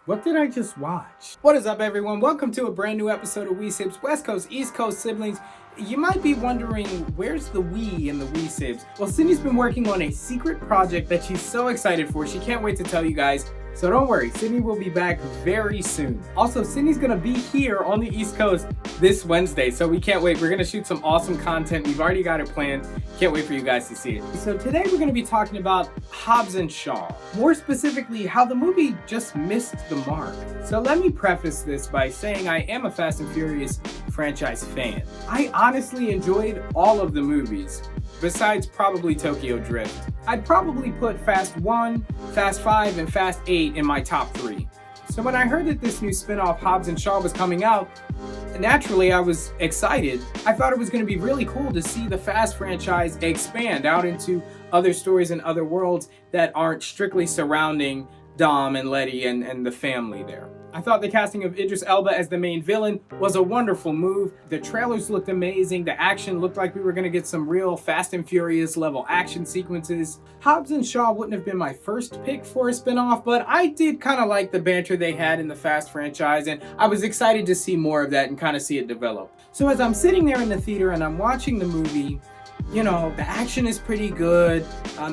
What did I just watch? What is up, everyone? Welcome to a brand new episode of We Sibs, West Coast, East Coast siblings. You might be wondering, where's the we in the We Sibs? Well, Sydney's been working on a secret project that she's so excited for. She can't wait to tell you guys. So don't worry, Sydney will be back very soon. Also, Sydney's gonna be here on the East Coast this Wednesday, so we can't wait. We're gonna shoot some awesome content. We've already got it planned. Can't wait for you guys to see it. So today we're gonna be talking about Hobbs and Shaw. More specifically, how the movie just missed the mark. So let me preface this by saying I am a Fast and Furious franchise fan. I honestly enjoyed all of the movies, besides probably Tokyo Drift. I'd probably put Fast 1, Fast 5, and Fast 8 in my top 3. So when I heard that this new spin-off Hobbs and Shaw was coming out, naturally I was excited. I thought it was going to be really cool to see the Fast franchise expand out into other stories and other worlds that aren't strictly surrounding Dom and Letty and the family there. I thought the casting of Idris Elba as the main villain was a wonderful move. The trailers looked amazing. The action looked like we were going to get some real Fast and Furious level action sequences. Hobbs and Shaw wouldn't have been my first pick for a spinoff, but I did kind of like the banter they had in the Fast franchise, and I was excited to see more of that and kind of see it develop. So as I'm sitting there in the theater and I'm watching the movie, you know, the action is pretty good.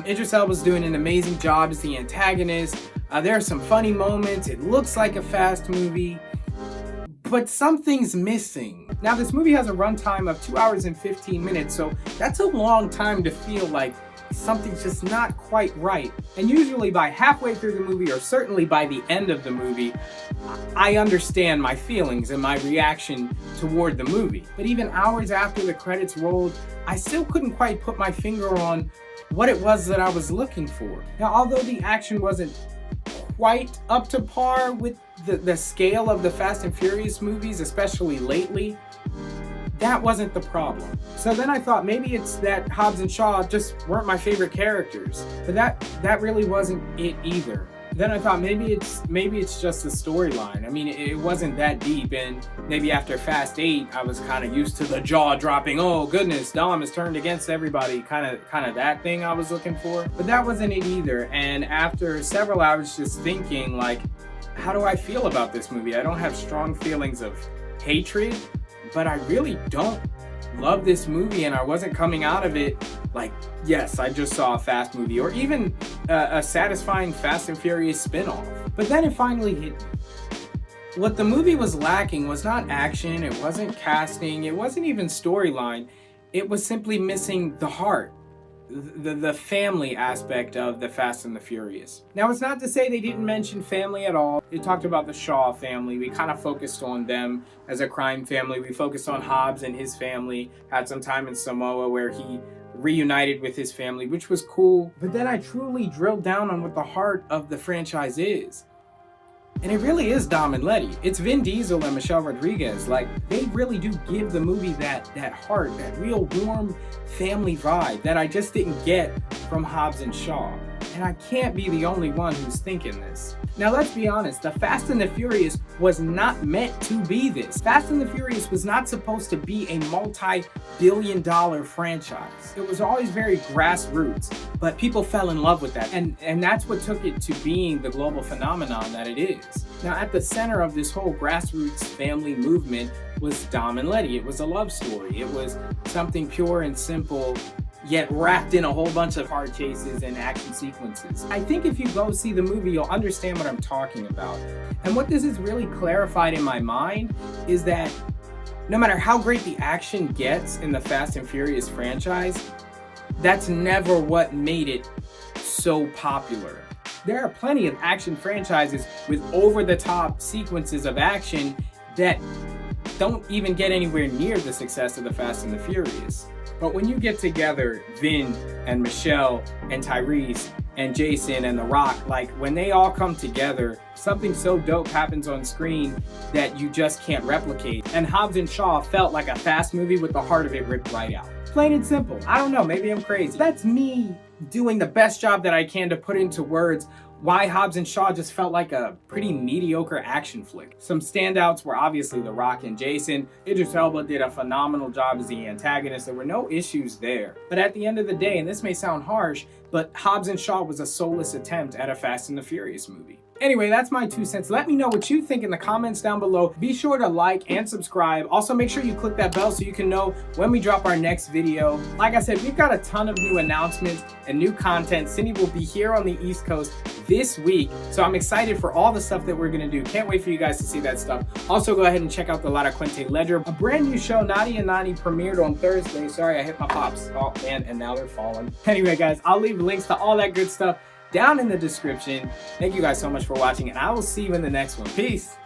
Idris Elba's doing an amazing job as the antagonist. There are some funny moments. It looks like a Fast movie, but something's missing. Now, this movie has a runtime of 2 hours and 15 minutes, so that's a long time to feel like something's just not quite right. And usually by halfway through the movie, or certainly by the end of the movie, I understand my feelings and my reaction toward the movie. But even hours after the credits rolled, I still couldn't quite put my finger on what it was that I was looking for. Now, although the action wasn't quite up to par with the scale of the Fast and Furious movies, especially lately, that wasn't the problem. So then I thought maybe it's that Hobbs and Shaw just weren't my favorite characters, but that really wasn't it either. Then I thought maybe it's just the storyline. I mean, it wasn't that deep, and maybe after Fast 8, I was kind of used to the jaw-dropping, oh goodness, Dom has turned against everybody, kind of that thing I was looking for. But that wasn't it either, and after several hours just thinking, like, how do I feel about this movie? I don't have strong feelings of hatred, but I really don't love this movie, and I wasn't coming out of it like, yes, I just saw a Fast movie, or even a satisfying Fast and Furious spinoff. But then it finally hit me. What the movie was lacking was not action, it wasn't casting, it wasn't even storyline. It was simply missing the heart, the family aspect of the Fast and the Furious. Now, it's not to say they didn't mention family at all. They talked about the Shaw family. We kind of focused on them as a crime family. We focused on Hobbs and his family, had some time in Samoa where he reunited with his family, which was cool. But then I truly drilled down on what the heart of the franchise is. And it really is Dom and Letty. It's Vin Diesel and Michelle Rodriguez. Like, they really do give the movie that heart, that real warm family vibe that I just didn't get from Hobbs and Shaw. And I can't be the only one who's thinking this. Now, let's be honest, the Fast and the Furious was not meant to be this. Fast and the Furious was not supposed to be a multi-billion-dollar franchise. It was always very grassroots, but people fell in love with that. And that's what took it to being the global phenomenon that it is. Now, at the center of this whole grassroots family movement was Dom and Letty. It was a love story. It was something pure and simple, yet wrapped in a whole bunch of car chases and action sequences. I think if you go see the movie, you'll understand what I'm talking about. And what this has really clarified in my mind is that no matter how great the action gets in the Fast and Furious franchise, that's never what made it so popular. There are plenty of action franchises with over-the-top sequences of action that don't even get anywhere near the success of the Fast and the Furious. But when you get together Vin and Michelle and Tyrese and Jason and The Rock, like, when they all come together, something so dope happens on screen that you just can't replicate. And Hobbs and Shaw felt like a Fast movie with the heart of it ripped right out. Plain and simple. I don't know, maybe I'm crazy. That's me doing the best job that I can to put into words why Hobbs and Shaw just felt like a pretty mediocre action flick. Some standouts were obviously The Rock and Jason. Idris Elba did a phenomenal job as the antagonist. There were no issues there. But at the end of the day, and this may sound harsh, but Hobbs and Shaw was a soulless attempt at a Fast and the Furious movie. Anyway, that's my 2 cents. Let me know what you think in the comments down below. Be sure to like and subscribe. Also, make sure you click that bell so you can know when we drop our next video. Like I said, we've got a ton of new announcements and new content. Cindy will be here on the East Coast this week, so I'm excited for all the stuff that we're gonna do. Can't wait for you guys to see that stuff. Also, go ahead and check out the La Quente Ledger. A brand new show, Naughty and Nani, premiered on Thursday. Sorry, I hit my pops. Oh man, and now they're falling. Anyway, guys, I'll leave links to all that good stuff down in the description. Thank you guys so much for watching, and I will see you in the next one. Peace.